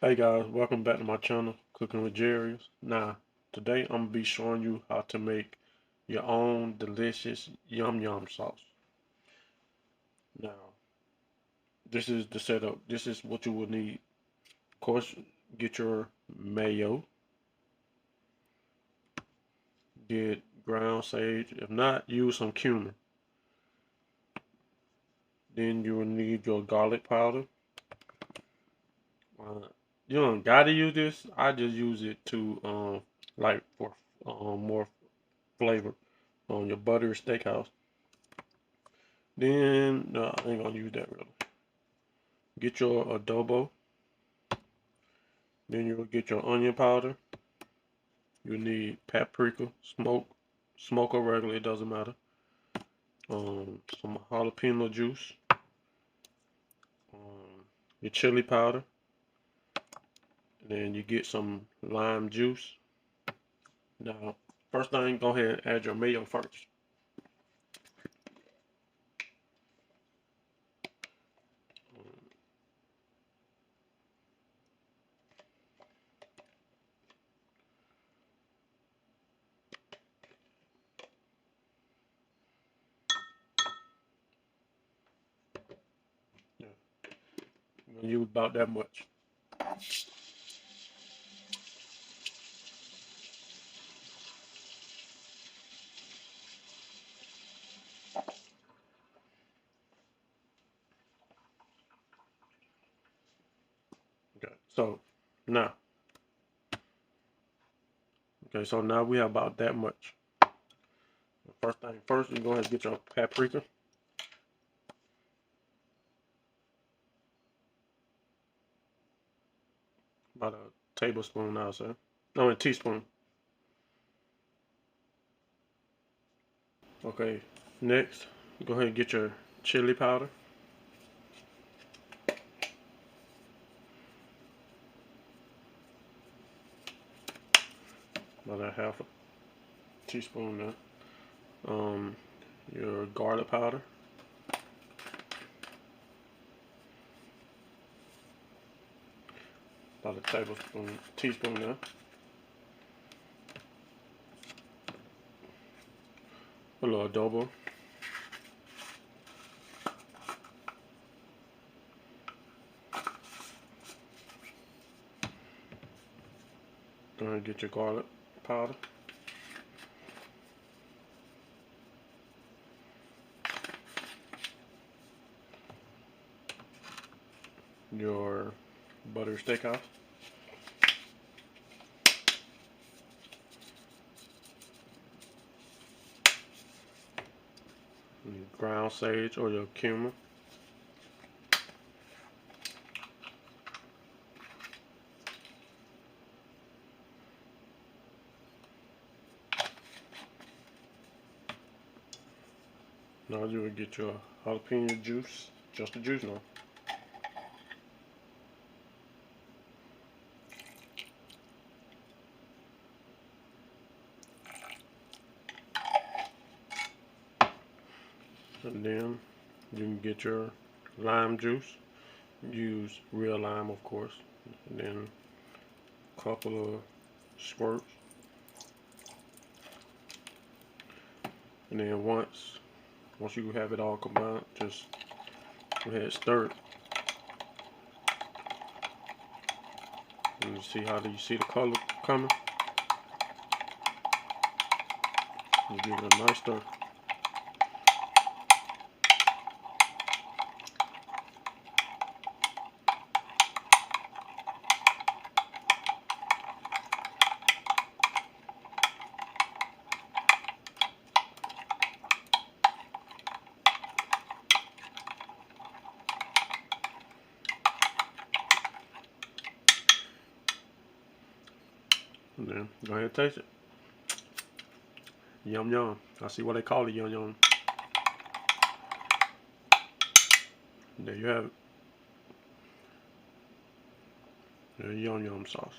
Hey guys, welcome back to my channel, Cooking with Jerry's. Now, today I'm gonna be showing you how to make your own delicious yum yum sauce. Now, this is the setup. This is what you will need. Of course, get your mayo, get ground sage. If not, use some cumin. Then you will need your garlic powder. Uh, you don't gotta use this. I just use it to like for more flavor on your butter steakhouse. Then, no, I ain't gonna use that really. Get your adobo. Then you'll get your onion powder. You need paprika, smoke or regular, it doesn't matter. Some jalapeno juice. Your chili powder. Then you get some lime juice. Now, first thing, go ahead and add your mayo first. Yeah, I'm gonna use about that much. Okay, so now, so now we have about that much. First thing first, you go ahead and get your paprika. About a tablespoon, I'll say. No, a teaspoon. Okay, next, go ahead and get your chili powder. About a half a teaspoon there. Your garlic powder. About a teaspoon there. A little adobo. Go ahead and get your garlic powder. Your butter steakhouse. Ground sage or your cumin. Now you will get your jalapeno juice. Just the juice now. And then you can get your lime juice. Use real lime, of course. And then a couple of squirts. And then once you have it all combined, just go ahead and stir it. And you see how you see the color coming? You give it a nice stir. And then go ahead and taste it. Yum yum. I see what they call it, yum yum. There you have it. The yum yum sauce.